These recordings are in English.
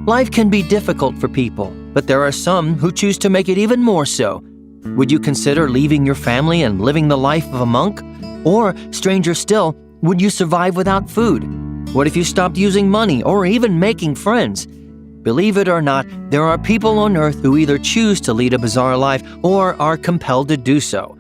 Life can be difficult for people, but there are some who choose to make it even more so. Would you consider leaving your family and living the life of a monk? Or, stranger still, would you survive without food? What if you stopped using money or even making friends? Believe it or not, there are people on earth who either choose to lead a bizarre life or are compelled to do so.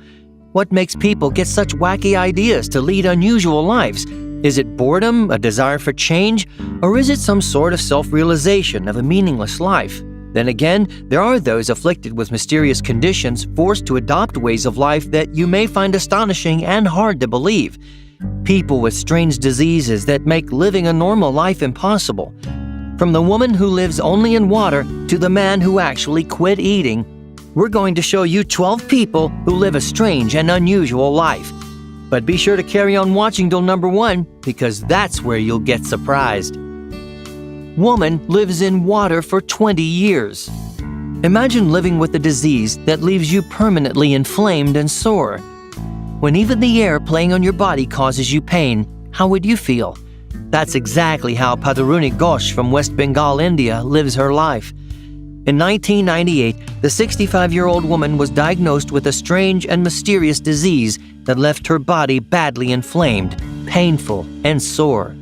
What makes people get such wacky ideas to lead unusual lives? Is it boredom, a desire for change, or is it some sort of self-realization of a meaningless life? Then again, there are those afflicted with mysterious conditions forced to adopt ways of life that you may find astonishing and hard to believe. People with strange diseases that make living a normal life impossible. From the woman who lives only in water to the man who actually quit eating, we're going to show you 12 people who live a strange and unusual life. But be sure to carry on watching till number 1, because that's where you'll get surprised. Woman lives in water for 20 years. Imagine living with a disease that leaves you permanently inflamed and sore. When even the air playing on your body causes you pain, how would you feel? That's exactly how Padharuni Ghosh from West Bengal, India, lives her life. In 1998, the 65-year-old woman was diagnosed with a strange and mysterious disease that left her body badly inflamed, painful, and sore.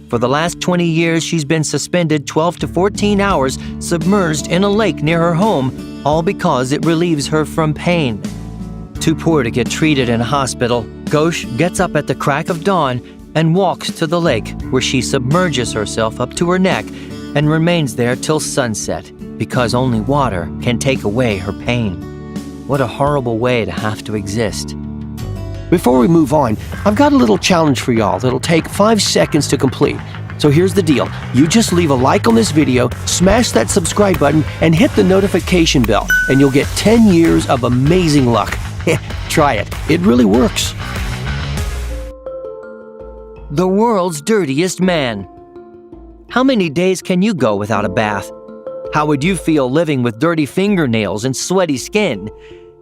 For the last 20 years, she's been suspended 12 to 14 hours submerged in a lake near her home, all because it relieves her from pain. Too poor to get treated in a hospital, Ghosh gets up at the crack of dawn and walks to the lake, where she submerges herself up to her neck and remains there till sunset, because only water can take away her pain. What a horrible way to have to exist. Before we move on, I've got a little challenge for y'all that'll take 5 seconds to complete. So here's the deal. You just leave a like on this video, smash that subscribe button, and hit the notification bell, and you'll get 10 years of amazing luck. Try it. It really works. The world's dirtiest man. How many days can you go without a bath? How would you feel living with dirty fingernails and sweaty skin?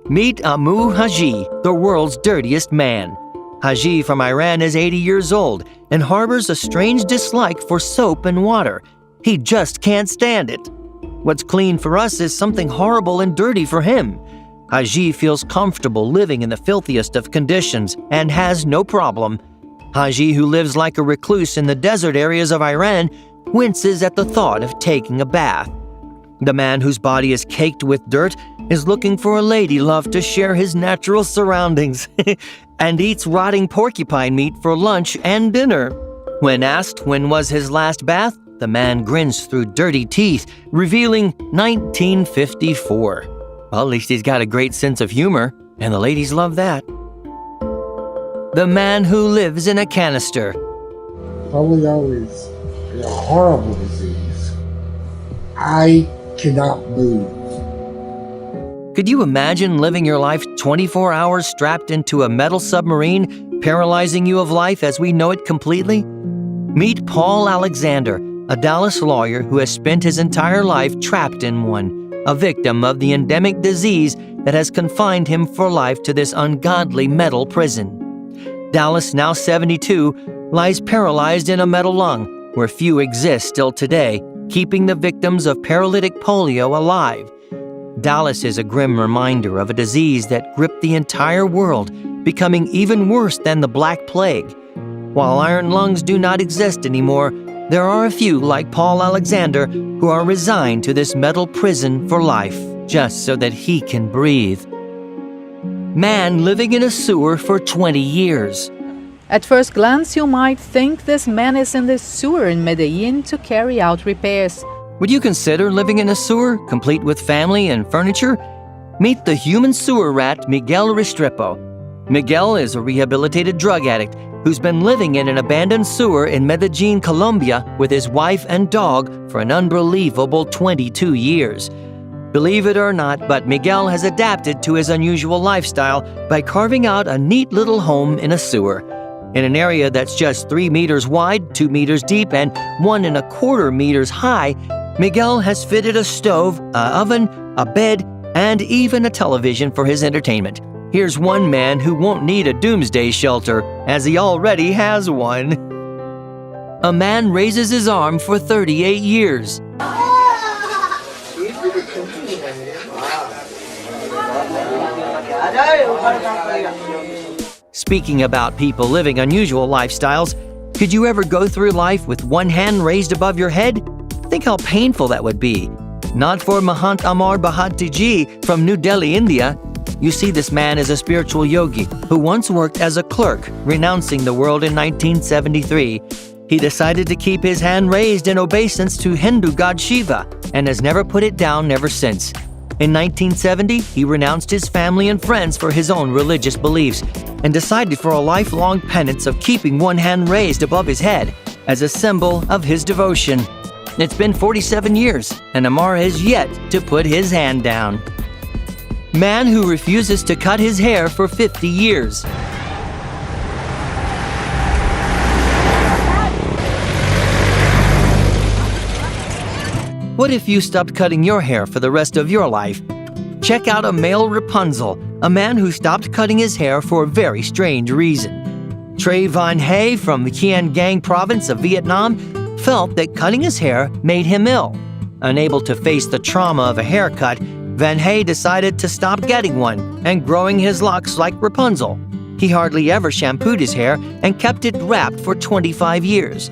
Meet Amu Haji, the world's dirtiest man. Haji from Iran is 80 years old and harbors a strange dislike for soap and water. He just can't stand it. What's clean for us is something horrible and dirty for him. Haji feels comfortable living in the filthiest of conditions and has no problem. Haji, who lives like a recluse in the desert areas of Iran, winces at the thought of taking a bath. The man whose body is caked with dirt is looking for a lady love to share his natural surroundings and eats rotting porcupine meat for lunch and dinner. When asked when was his last bath, the man grins through dirty teeth, revealing 1954. Well, at least he's got a great sense of humor, and the ladies love that. The man who lives in a canister. Polio is a horrible disease. I cannot move. Could you imagine living your life 24 hours strapped into a metal submarine, paralyzing you of life as we know it completely? Meet Paul Alexander, a Dallas lawyer who has spent his entire life trapped in one, a victim of the endemic disease that has confined him for life to this ungodly metal prison. Dallas, now 72, lies paralyzed in a metal lung, where few exist still today, keeping the victims of paralytic polio alive. Dallas is a grim reminder of a disease that gripped the entire world, becoming even worse than the Black Plague. While iron lungs do not exist anymore, there are a few like Paul Alexander who are resigned to this metal prison for life, just so that he can breathe. Man living in a sewer for 20 years. At first glance, you might think this man is in the sewer in Medellin to carry out repairs. Would you consider living in a sewer, complete with family and furniture? Meet the human sewer rat Miguel Restrepo. Miguel is a rehabilitated drug addict who's been living in an abandoned sewer in Medellin, Colombia, with his wife and dog for an unbelievable 22 years. Believe it or not, but Miguel has adapted to his unusual lifestyle by carving out a neat little home in a sewer. In an area that's just 3 meters wide, 2 meters deep, and 1¼ meters high, Miguel has fitted a stove, an oven, a bed, and even a television for his entertainment. Here's one man who won't need a doomsday shelter, as he already has one. A man raises his arm for 38 years. Speaking about people living unusual lifestyles, could you ever go through life with one hand raised above your head? Think how painful that would be. Not for Mahant Amar Bhatti Ji from New Delhi, India. You see, this man is a spiritual yogi who once worked as a clerk, renouncing the world in 1973. He decided to keep his hand raised in obeisance to Hindu god Shiva and has never put it down ever since. In 1970, he renounced his family and friends for his own religious beliefs and decided for a lifelong penance of keeping one hand raised above his head as a symbol of his devotion. It's been 47 years, and Amar has yet to put his hand down. Man who refuses to cut his hair for 50 years. What if you stopped cutting your hair for the rest of your life? Check out a male Rapunzel, a man who stopped cutting his hair for a very strange reason. Trey Van Hay from the Kiên Giang province of Vietnam felt that cutting his hair made him ill. Unable to face the trauma of a haircut, Van Hay decided to stop getting one and growing his locks like Rapunzel. He hardly ever shampooed his hair and kept it wrapped for 25 years.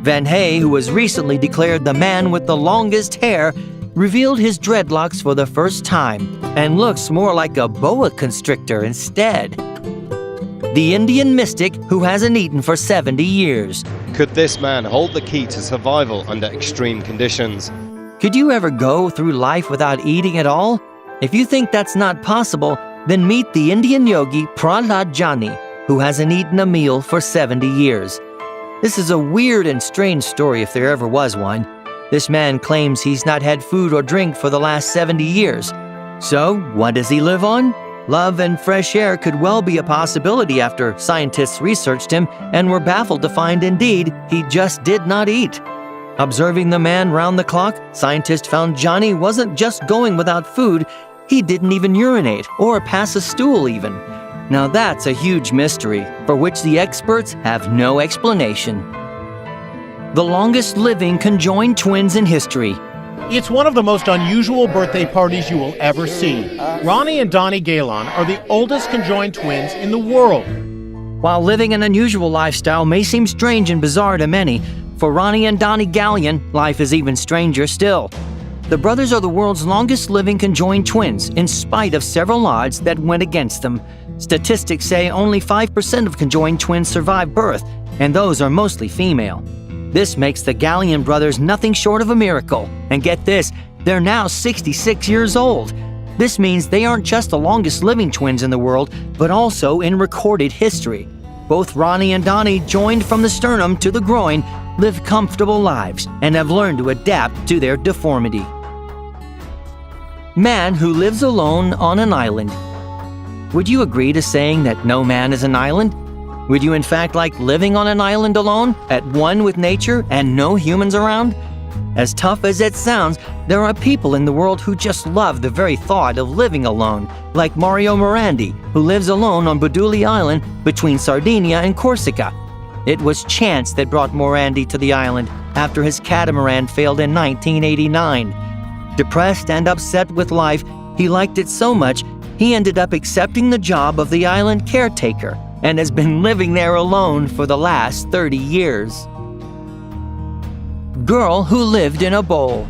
Van Hay, who was recently declared the man with the longest hair, revealed his dreadlocks for the first time and looks more like a boa constrictor instead. The Indian mystic who hasn't eaten for 70 years. Could this man hold the key to survival under extreme conditions? Could you ever go through life without eating at all? If you think that's not possible, then meet the Indian yogi Prahlad Jani, who hasn't eaten a meal for 70 years. This is a weird and strange story if there ever was one. This man claims he's not had food or drink for the last 70 years. So, what does he live on? Love and fresh air could well be a possibility after scientists researched him and were baffled to find indeed he just did not eat. Observing the man round the clock, scientists found Johnny wasn't just going without food, he didn't even urinate or pass a stool even. Now that's a huge mystery for which the experts have no explanation. The longest living conjoined twins in history. It's one of the most unusual birthday parties you will ever see. Ronnie and Donnie Galan are the oldest conjoined twins in the world. While living an unusual lifestyle may seem strange and bizarre to many, for Ronnie and Donnie Gallion, life is even stranger still. The brothers are the world's longest living conjoined twins, in spite of several odds that went against them. Statistics say only 5% of conjoined twins survive birth, and those are mostly female. This makes the Gallion brothers nothing short of a miracle. And get this, they're now 66 years old. This means they aren't just the longest living twins in the world, but also in recorded history. Both Ronnie and Donnie, joined from the sternum to the groin, live comfortable lives and have learned to adapt to their deformity. Man who lives alone on an island. Would you agree to saying that no man is an island? Would you in fact like living on an island alone, at one with nature and no humans around? As tough as it sounds, there are people in the world who just love the very thought of living alone, like Mario Morandi, who lives alone on Buduli Island between Sardinia and Corsica. It was chance that brought Morandi to the island after his catamaran failed in 1989. Depressed and upset with life, he liked it so much, he ended up accepting the job of the island caretaker and has been living there alone for the last 30 years. Girl who lived in a bowl.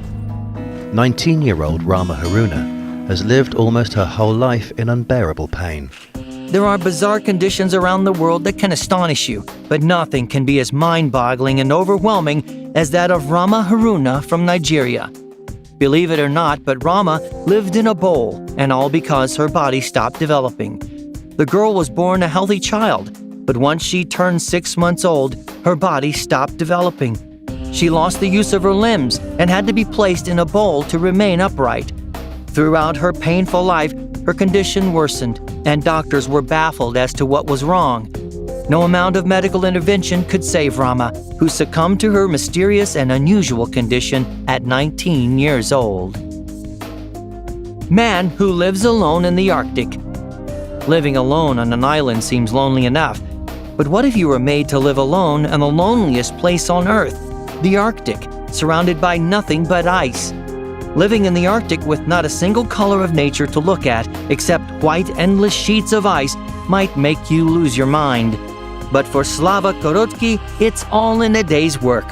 19-year-old Rama Haruna has lived almost her whole life in unbearable pain. There are bizarre conditions around the world that can astonish you, but nothing can be as mind-boggling and overwhelming as that of Rama Haruna from Nigeria. Believe it or not, but Rama lived in a bowl, and all because her body stopped developing. The girl was born a healthy child, but once she turned 6 months old, her body stopped developing. She lost the use of her limbs and had to be placed in a bowl to remain upright. Throughout her painful life, her condition worsened, and doctors were baffled as to what was wrong. No amount of medical intervention could save Rama, who succumbed to her mysterious and unusual condition at 19 years old. Man who lives alone in the Arctic. Living alone on an island seems lonely enough, but what if you were made to live alone in the loneliest place on Earth, the Arctic, surrounded by nothing but ice? Living in the Arctic with not a single color of nature to look at except white endless sheets of ice might make you lose your mind. But for Slava Korotký, it's all in a day's work.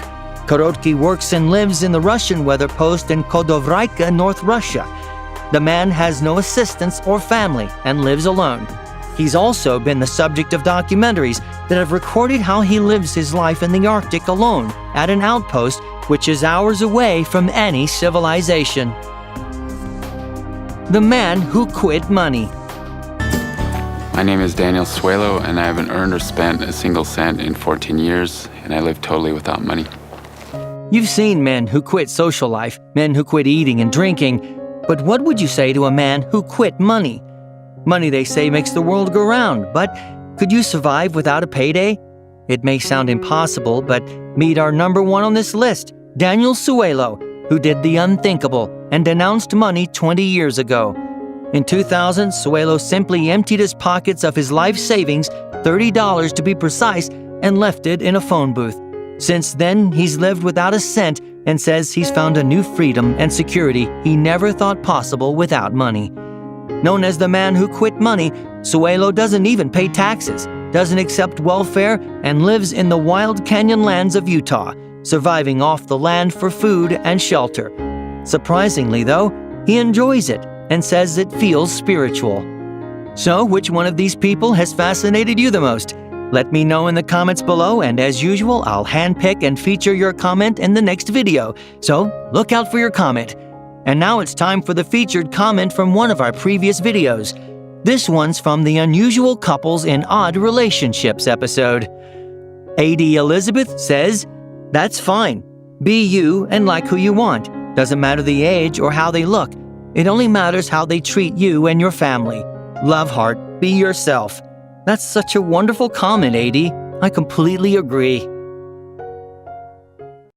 Korotký works and lives in the Russian weather post in Kodovraika, North Russia. The man has no assistants or family and lives alone. He's also been the subject of documentaries that have recorded how he lives his life in the Arctic alone at an outpost which is hours away from any civilization. The man who quit money. My name is Daniel Suelo, and I haven't earned or spent a single cent in 14 years, and I live totally without money. You've seen men who quit social life, men who quit eating and drinking, but what would you say to a man who quit money? Money, they say, makes the world go round, but could you survive without a payday? It may sound impossible, but meet our number one on this list, Daniel Suelo, who did the unthinkable and denounced money 20 years ago. In 2000, Suelo simply emptied his pockets of his life savings, $30 to be precise, and left it in a phone booth. Since then, he's lived without a cent and says he's found a new freedom and security he never thought possible without money. Known as the man who quit money, Suelo doesn't even pay taxes, doesn't accept welfare, and lives in the wild canyon lands of Utah, surviving off the land for food and shelter. Surprisingly, though, he enjoys it and says it feels spiritual. So, which one of these people has fascinated you the most? Let me know in the comments below, and as usual, I'll handpick and feature your comment in the next video, so look out for your comment. And now it's time for the featured comment from one of our previous videos. This one's from the Unusual Couples in Odd Relationships episode. AD Elizabeth says, "That's fine. Be you and like who you want. Doesn't matter the age or how they look. It only matters how they treat you and your family. Love heart, be yourself." That's such a wonderful comment, AD. I completely agree.